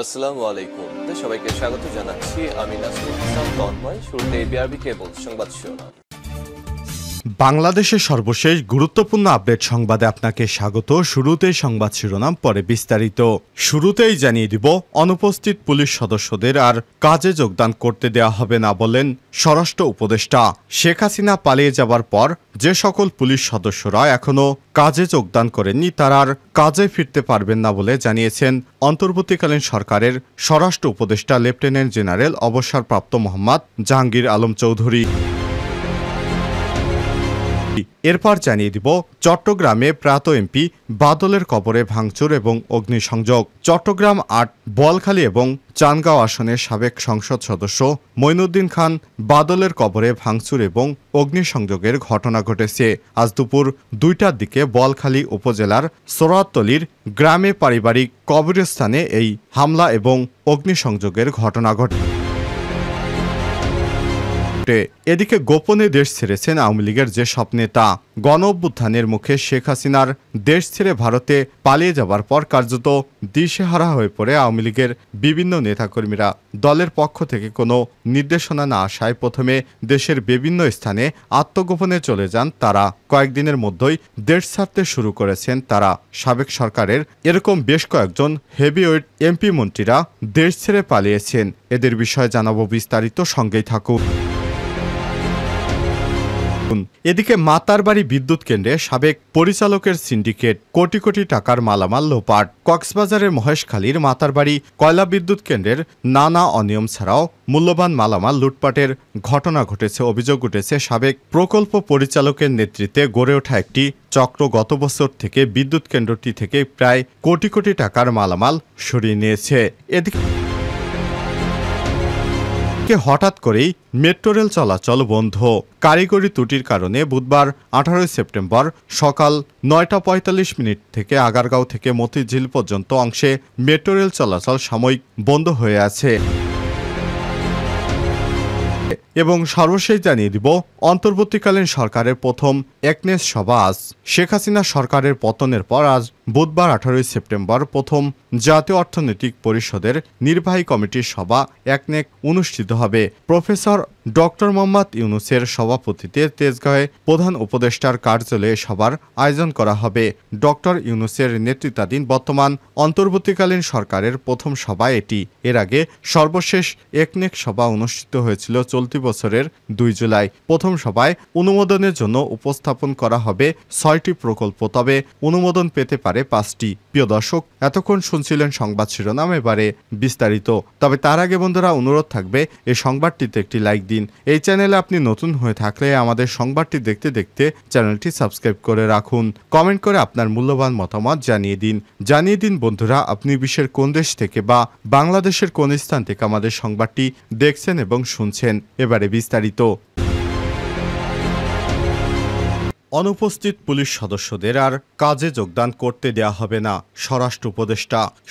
আসসালামু আলাইকুম। সবাইকে স্বাগত জানাচ্ছি। আমি নাসরুল ইসলাম তন্ময়। শুরুতে বিআরবি কেবল সংবাদ শিরোনাম। বাংলাদেশের সর্বশেষ গুরুত্বপূর্ণ আপডেট সংবাদে আপনাকে স্বাগত। শুরুতেই সংবাদ শিরোনাম, পরে বিস্তারিত। শুরুতেই জানিয়ে দিব, অনুপস্থিত পুলিশ সদস্যদের আর কাজে যোগদান করতে দেওয়া হবে না বলেন স্বরাষ্ট্র উপদেষ্টা। শেখ হাসিনা পালিয়ে যাবার পর যে সকল পুলিশ সদস্যরা এখনও কাজে যোগদান করেননি তারা আর কাজে ফিরতে পারবেন না বলে জানিয়েছেন অন্তর্বর্তীকালীন সরকারের স্বরাষ্ট্র উপদেষ্টা লেফটেন্যান্ট জেনারেল অবসরপ্রাপ্ত মোহাম্মদ জাহাঙ্গীর আলম চৌধুরী। এরপর জানিয়ে দিব, চট্টগ্রামে প্রয়াত এমপি বাদলের কবরে ভাঙচুর এবং অগ্নিসংযোগ। চট্টগ্রাম ৮, বোয়ালখালী এবং চানগাঁও আসনের সাবেক সংসদ সদস্য মঈনুদ্দিন খান বাদলের কবরে ভাঙচুর এবং অগ্নিসংযোগের ঘটনা ঘটেছে। আজ দুপুর ২টার দিকে বোয়ালখালী উপজেলার সোরাততলির গ্রামে পারিবারিক কবরস্থানে এই হামলা এবং অগ্নিসংযোগের ঘটনা ঘটে। এদিকে গোপনে দেশ ছেড়েছেন আওয়ামী লীগের যেসব নেতা। গণ অভ্যুত্থানের মুখে শেখ হাসিনার দেশ ছেড়ে ভারতে পালিয়ে যাবার পর কার্যত দিশেহারা হয়ে পড়ে আওয়ামী লীগের বিভিন্ন নেতাকর্মীরা। দলের পক্ষ থেকে কোনো নির্দেশনা না আসায় প্রথমে দেশের বিভিন্ন স্থানে আত্মগোপনে চলে যান তারা। কয়েকদিনের মধ্যেই দেশ ছাড়তে শুরু করেছেন তারা। সাবেক সরকারের এরকম বেশ কয়েকজন হেভিওয়েট এমপি মন্ত্রীরা দেশ ছেড়ে পালিয়েছেন। এদের বিষয়ে জানাবো বিস্তারিত, সঙ্গেই থাকুন। এদিকে মাতারবাড়ি বিদ্যুৎ কেন্দ্রে সাবেক পরিচালকের সিন্ডিকেট, কোটি কোটি টাকার মালামাল লোপাট। কক্সবাজারের মহেশখালীর মাতারবাড়ি কয়লা বিদ্যুৎ কেন্দ্রের নানা অনিয়ম ছাড়াও মূল্যবান মালামাল লুটপাটের ঘটনা ঘটেছে। অভিযোগ উঠেছে সাবেক প্রকল্প পরিচালকের নেতৃত্বে গড়ে ওঠা একটি চক্র গত বছর থেকে বিদ্যুৎ কেন্দ্রটি থেকে প্রায় কোটি কোটি টাকার মালামাল সরিয়ে নিয়েছে। এদিকে হঠাৎ করেই মেট্রো রেল চলাচল বন্ধ। কারিগরি ত্রুটির কারণে বুধবার 18 সেপ্টেম্বর সকাল 9:45 থেকে আগারগাঁও থেকে মতিঝিল পর্যন্ত অংশে মেট্রো রেল চলাচল সাময়িক বন্ধ হয়ে আছে। এবং সর্বশেষ জানিয়ে দিব, অন্তর্বর্তীকালীন সরকারের প্রথম একনেক সভা আজ। শেখ হাসিনা সরকারের পতনের পর আজ বুধবার 18 সেপ্টেম্বর প্রথম জাতীয় অর্থনৈতিক পরিষদের নির্বাহী কমিটির সভা একনেক অনুষ্ঠিত হবে। প্রফেসর ডক্টর মোহাম্মদ ইউনূসের সভাপতিত্বে তেজগাঁয়ে প্রধান উপদেষ্টার কার্যালয়ে সভার আয়োজন করা হবে। ডক্টর ইউনূসের নেতৃত্বাধীন বর্তমান অন্তর্বর্তীকালীন সরকারের প্রথম সভা এটি। এর আগে সর্বশেষ একনেক সভা অনুষ্ঠিত হয়েছিল চলতি বছরের 2 জুলাই। প্রথম সভায় অনুমোদনের জন্য উপস্থাপন করা হবে 6টি প্রকল্প, তবে অনুমোদন পেতে পারে 5টি। প্রিয় দর্শক, এতক্ষণ শুনছিলেন সংবাদ শিরোনাম, এবারে বিস্তারিত। তবে তার আগে বন্ধুরা অনুরোধ থাকবে এই সংবাদটিতে একটি লাইক দিন। এই চ্যানেলে আপনি নতুন হয়ে থাকলে আমাদের সংবাদটি দেখতে দেখতে চ্যানেলটি সাবস্ক্রাইব করে রাখুন। কমেন্ট করে আপনার মূল্যবান মতামত জানিয়ে দিন বন্ধুরা, আপনি বিশ্বের কোন দেশ থেকে বা বাংলাদেশের কোন স্থান থেকে আমাদের সংবাদটি দেখছেন এবং শুনছেন। এবারে বিস্তারিত। অনুপস্থিত পুলিশ সদস্যদের আর কাজে যোগদান করতে দেয়া হবে না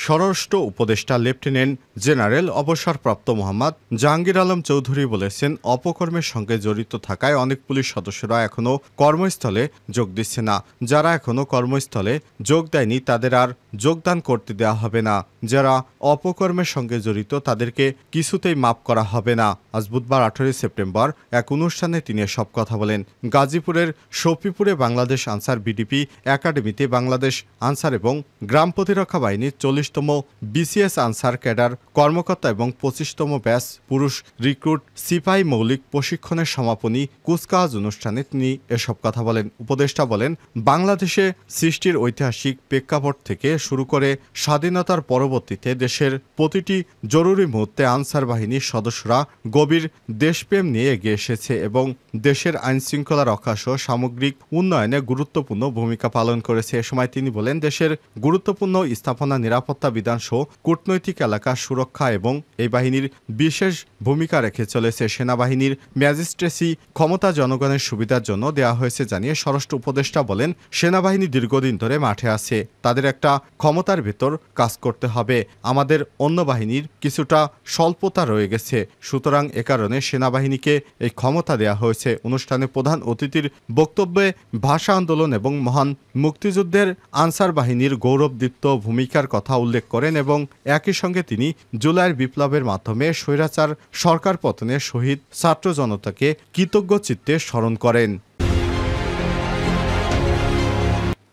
স্বরাষ্ট্র উপদেষ্টা লেফটেন্যান্ট জেনারেল অবসরপ্রাপ্ত মোহাম্মদ জাহাঙ্গীর আলম চৌধুরী বলেছেন, অপকর্মের সঙ্গে জড়িত থাকায় অনেক পুলিশ সদস্যরা এখনও কর্মস্থলে যোগ দিচ্ছে না। যারা এখনও কর্মস্থলে যোগ দেয়নি তাদের আর যোগদান করতে দেওয়া হবে না। যারা অপকর্মের সঙ্গে জড়িত তাদেরকে কিছুতেই মাফ করা হবে না। আজ বুধবার 18 সেপ্টেম্বর এক অনুষ্ঠানে তিনি এসব কথা বলেন। গাজীপুরের শফিপুরে বাংলাদেশ আনসার বিডিপি একাডেমিতে বাংলাদেশ আনসার এবং গ্রাম প্রতিরক্ষা বাহিনীর 40তম বিসিএস আনসার ক্যাডার কর্মকর্তা এবং 25তম ব্যাচ পুরুষ রিক্রুট সিপাহী মৌলিক প্রশিক্ষণের সমাপনী কুচকাওয়াজ অনুষ্ঠানে তিনি এসব কথা বলেন। উপদেষ্টা বলেন, বাংলাদেশে সৃষ্টির ঐতিহাসিক প্রেক্ষাপট থেকে শুরু করে স্বাধীনতার পরবর্তীতে দেশের প্রতিটি জরুরি মুহূর্তে আনসার বাহিনীর সদস্যরা গভীর দেশপ্রেম নিয়ে এগিয়ে এসেছে এবং দেশের আইনশৃঙ্খলা রক্ষা সহ সামগ্রিক উন্নয়নে গুরুত্বপূর্ণ ভূমিকা পালন করেছে। এ সময় তিনি বলেন, দেশের গুরুত্বপূর্ণ স্থাপনা নিরাপত্তা বিধান সহ কূটনৈতিক এলাকা সুরক্ষা এবং এই বাহিনীর বিশেষ ভূমিকা রেখে চলেছে। সেনাবাহিনীর ম্যাজিস্ট্রেসি ক্ষমতা জনগণের সুবিধার জন্য দেওয়া হয়েছে জানিয়ে স্বরাষ্ট্র উপদেষ্টা বলেন, সেনাবাহিনী দীর্ঘদিন ধরে মাঠে আছে, তাদের একটা ক্ষমতার ভেতর কাজ করতে হবে। আমাদের অন্য বাহিনীর কিছুটা স্বল্পতা রয়ে গেছে, সুতরাং এ কারণে সেনাবাহিনীকে এই ক্ষমতা দেওয়া হয়েছে। অনুষ্ঠানে প্রধান অতিথির বক্তব্যে ভাষা আন্দোলন এবং মহান মুক্তিযুদ্ধের আনসার বাহিনীর গৌরবদীপ্ত ভূমিকার কথা উল্লেখ করেন এবং একই সঙ্গে তিনি জুলাইয়ের বিপ্লবের মাধ্যমে স্বৈরাচার সরকার পতনে শহীদ ছাত্র জনতাকে কৃতজ্ঞ চিত্তে স্মরণ করেন।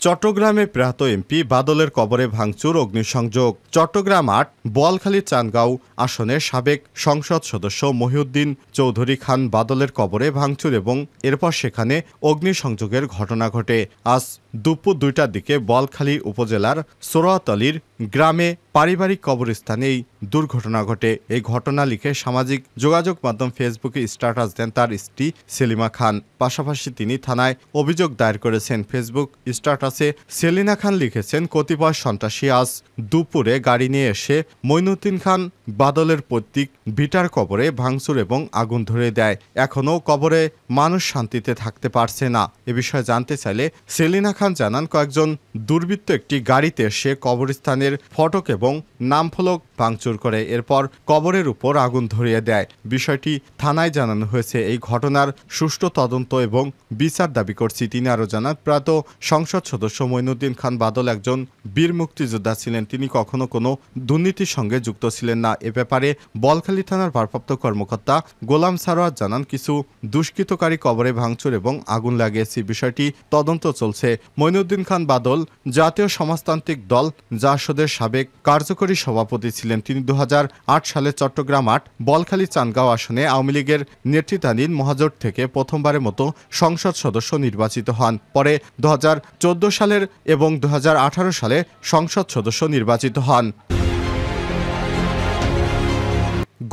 চট্টগ্রামে প্রয়াত এমপি বাদলের কবরে ভাঙচুর, অগ্নিসংযোগ। চট্টগ্রাম ৮ বোয়ালখালী চান্দগাঁও আসনের সাবেক সংসদ সদস্য মহিউদ্দিন চৌধুরী খান বাদলের কবরে ভাঙচুর এবং এরপর সেখানে অগ্নিসংযোগের ঘটনা ঘটে। আজ দুপুর ২টার দিকে বোয়ালখালী উপজেলার সোরাতলির গ্রামে পারিবারিক কবরস্থানে এই দুর্ঘটনা ঘটে। এই ঘটনা লিখে সামাজিক যোগাযোগ মাধ্যম ফেসবুকে স্ট্যাটাস দেন তার স্ত্রী সেলিমা খান। পাশাপাশি তিনি থানায় অভিযোগ দায়ের করেছেন। ফেসবুক স্ট্যাটাসে সেলিনা খান লিখেছেন, কতিপয় সন্ত্রাসী আজ দুপুরে গাড়ি নিয়ে এসে মঈনুদ্দিন খান বাদলের পৈতৃক ভিটার কবরে ভাঙচুর এবং আগুন ধরে দেয়। এখনও কবরে মানুষ শান্তিতে থাকতে পারছে না। এ বিষয়ে জানতে চাইলে সেলিনা খান জানান, কয়েকজন দুর্বৃত্ত একটি গাড়িতে এসে কবরস্থানের ফটক এবং নামফলক ভাঙচুর করে, এরপর কবরের উপর আগুন ধরিয়ে দেয়। বিষয়টি থানায় জানানো হয়েছে। এই ঘটনার সুষ্ঠু তদন্ত এবং বিচার দাবি করছি। তিনি আরও জানান, প্রয়াত সংসদ সদস্য মঈনুদ্দিন খান বাদল একজন বীর মুক্তিযোদ্ধা ছিলেন। তিনি কখনো কোনো দুর্নীতির সঙ্গে যুক্ত ছিলেন না। এ ব্যাপারে বোয়ালখালী থানার ভারপ্রাপ্ত কর্মকর্তা গোলাম সারোয়ার জানান, কিছু দুষ্কৃতকারী কবরে ভাঙচুর এবং আগুন লাগিয়েছে। বিষয়টি তদন্ত চলছে। মঈনুদ্দিন খান বাদল জাতীয় সমাজতান্ত্রিক দল জাসদের সাবেক কার্যকরী সভাপতি ছিলেন। তিনি ২০০৮ সালে চট্টগ্রাম ৮ বোয়ালখালী চান্দগাঁও আসনে আওয়ামী লীগের নেতৃত্বাধীন মহাজোট থেকে প্রথমবারের মতো সংসদ সদস্য নির্বাচিত হন। পরে ২০১৪ সালের এবং ২০১৮ সালে সংসদ সদস্য নির্বাচিত হন।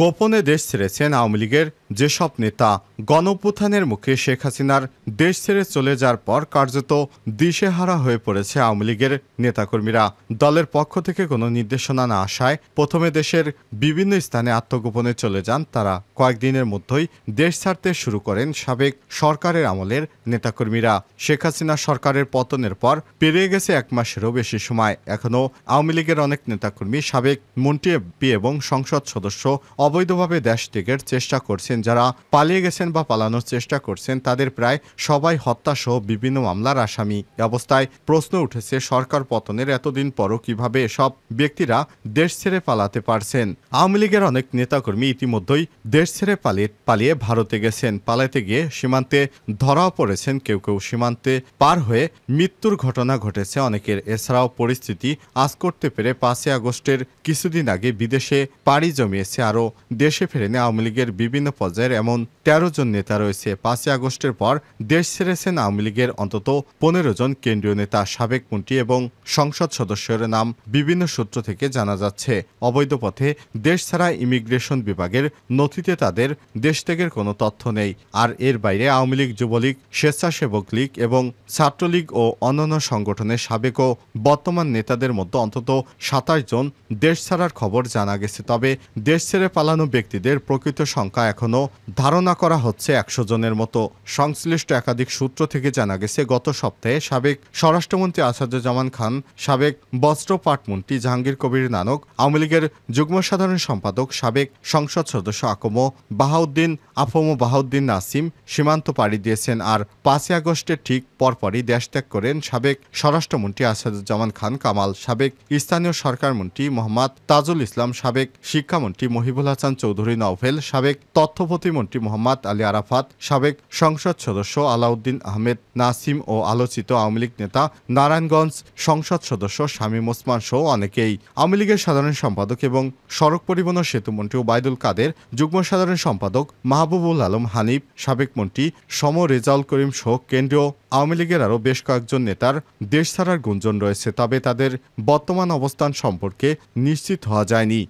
গোপনে দেশ ছেড়েছেন আওয়ামী লীগের যেসব নেতা। গণঅভ্যুত্থানের মুখে শেখ হাসিনার দেশ ছেড়ে চলে যাওয়ার পর কার্যত দিশেহারা হয়ে পড়েছে আওয়ামী লীগের নেতাকর্মীরা। দলের পক্ষ থেকে কোনো নির্দেশনা না আসায় প্রথমে দেশের বিভিন্ন স্থানে আত্মগোপনে চলে যান তারা। কয়েকদিনের মধ্যেই দেশ ছাড়তে শুরু করেন সাবেক সরকারের আমলের নেতাকর্মীরা। শেখ হাসিনা সরকারের পতনের পর পেরিয়ে গেছে ১ মাসেরও বেশি সময়। এখনও আওয়ামী লীগের অনেক নেতাকর্মী, সাবেক মন্ত্রী, এমপি এবং সংসদ সদস্য অবৈধভাবে দেশ ত্যাগের চেষ্টা করছেন। যারা পালিয়ে গেছেন বা পালানোর চেষ্টা করছেন তাদের প্রায় সবাই হত্যাসহ বিভিন্ন মামলার আসামি। এ অবস্থায় প্রশ্ন উঠেছে, সরকার পতনের এতদিন পরও কিভাবে এসব ব্যক্তিরা দেশ ছেড়ে পালাতে পারছেন। আওয়ামী লীগের অনেক নেতাকর্মী ইতিমধ্যেই দেশ ছেড়ে পালিয়ে ভারতে গেছেন। পালাতে গিয়ে সীমান্তে ধরাও পড়েছেন কেউ কেউ। সীমান্তে পার হয়ে মৃত্যুর ঘটনা ঘটেছে অনেকের। এছাড়াও পরিস্থিতি আজ করতে পেরে ৫ই আগস্টের কিছুদিন আগে বিদেশে পাড়ি জমিয়েছে আরও দেশে ফেরেনি আওয়ামী লীগের বিভিন্ন পর্যায়ের এমন ১৩ জন নেতা রয়েছে। ৫ই আগস্টের পর দেশ ছেড়েছেন আওয়ামী লীগের অন্তত ১৫ জন কেন্দ্রীয় নেতা, সাবেক মন্ত্রী এবং সংসদ সদস্যের নাম বিভিন্ন সূত্র থেকে জানা যাচ্ছে। অবৈধ পথে দেশ ছাড়া ইমিগ্রেশন বিভাগের নথিতে তাদের দেশ ত্যাগের কোনো তথ্য নেই। আর এর বাইরে আওয়ামী লীগ, যুবলীগ, স্বেচ্ছাসেবক লীগ এবং ছাত্রলীগ ও অন্যান্য সংগঠনের সাবেক ও বর্তমান নেতাদের মধ্যে অন্তত ২৭ জন দেশ ছাড়ার খবর জানা গেছে। তবে দেশ ছেড়ে পালানো ব্যক্তিদের প্রকৃত সংখ্যা এখনও ধারণা করা হচ্ছে ১০০ জনের মতো। সংশ্লিষ্ট একাধিক সূত্র থেকে জানা গেছে, গত সপ্তাহে সাবেক স্বরাষ্ট্রমন্ত্রী আসাদুজ্জামান খান, সাবেক বস্ত্র পাটমন্ত্রী জাহাঙ্গীর কবির নানক, আওয়ামী লীগের যুগ্ম সাধারণ সম্পাদক, সাবেক সংসদ সদস্য আফম বাহাউদ্দিন নাসিম সীমান্ত পাড়ি দিয়েছেন। আর ৫ই আগস্টের ঠিক পরপরই দেশ ত্যাগ করেন সাবেক স্বরাষ্ট্রমন্ত্রী আসাদুজ্জামান খান কামাল, সাবেক স্থানীয় সরকার মন্ত্রী মোহাম্মদ তাজুল ইসলাম, সাবেক শিক্ষামন্ত্রী মহিবুল হাসান চৌধুরী নওফেল, সাবেক তথ্য প্রতিমন্ত্রী মোহাম্মদ আলী আরাফাত, সাবেক সংসদ সদস্য আলাউদ্দিন আহমেদ নাসিম ও আলোচিত আওয়ামী লীগ নেতা নারায়ণগঞ্জ সংসদ সদস্য শামীম ওসমান সহ অনেকেই। আওয়ামী লীগের সাধারণ সম্পাদক এবং সড়ক পরিবহন ও সেতুমন্ত্রী ওবায়দুল কাদের, যুগ্ম সাধারণ সম্পাদক মাহবুবুল আলম হানিফ, সাবেক মন্ত্রী সম রেজাউল করিম সহ কেন্দ্রীয় আওয়ামী লীগের আরও বেশ কয়েকজন নেতার দেশ ছাড়ার গুঞ্জন রয়েছে। তবে তাদের বর্তমান অবস্থান সম্পর্কে নিশ্চিত হওয়া যায়নি।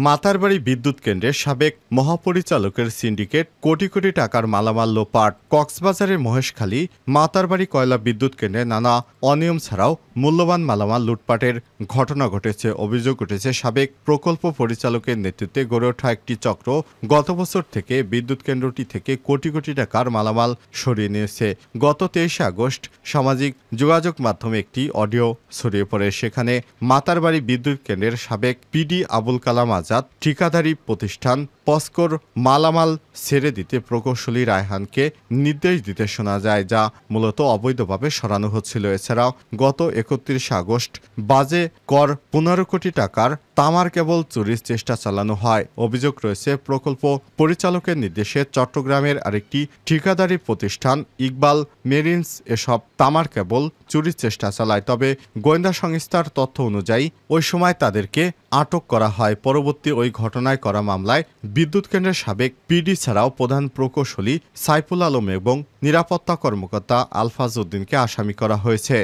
মাতারবাড়ি বিদ্যুৎ কেন্দ্রের সাবেক মহাপরিচালকের সিন্ডিকেট, কোটি কোটি টাকার মালামাল লোপাট। কক্সবাজারের মহেশখালী মাতারবাড়ি কয়লা বিদ্যুৎ কেন্দ্রে নানা অনিয়ম ছাড়াও মূল্যবান মালামাল লুটপাটের ঘটনা ঘটেছে। অভিযোগ উঠেছে, সাবেক প্রকল্প পরিচালকের নেতৃত্বে গড়ে ওঠা একটি চক্র গত বছর থেকে বিদ্যুৎ কেন্দ্রটি থেকে কোটি কোটি টাকার মালামাল সরিয়ে নিয়েছে। গত ২৩ আগস্ট সামাজিক যোগাযোগ মাধ্যমে একটি অডিও ছড়িয়ে পড়ে। সেখানে মাতারবাড়ি বিদ্যুৎ কেন্দ্রের সাবেক পিডি আবুল কালাম আজাদ ঠিকাদারি প্রতিষ্ঠান পস্কোর মালামাল ছেড়ে দিতে প্রকৌশলী রায়হানকে নির্দেশ দিতে শোনা যায়, যা মূলত অবৈধভাবে সরানো হচ্ছিল। এছাড়াও গত 31 আগস্ট বাজে কর 15 কোটি টাকার তামার কেবল চুরির চেষ্টা চালানো হয়। অভিযোগ রয়েছে প্রকল্প পরিচালকের নির্দেশে চট্টগ্রামের আরেকটি ঠিকাদারি প্রতিষ্ঠান ইকবাল মেরিন্স এসব তামার কেবল চুরির চেষ্টা চালায়। তবে গোয়েন্দা সংস্থার তথ্য অনুযায়ী ওই সময় তাদেরকে আটক করা হয়। পরবর্তী ওই ঘটনায় করা মামলায় বিদ্যুৎ কেন্দ্রের সাবেক পিডি ছাড়াও প্রধান প্রকৌশলী সাইফুল আলম এবং নিরাপত্তা কর্মকর্তা আলফাজ উদ্দিনকে আসামি করা হয়েছে।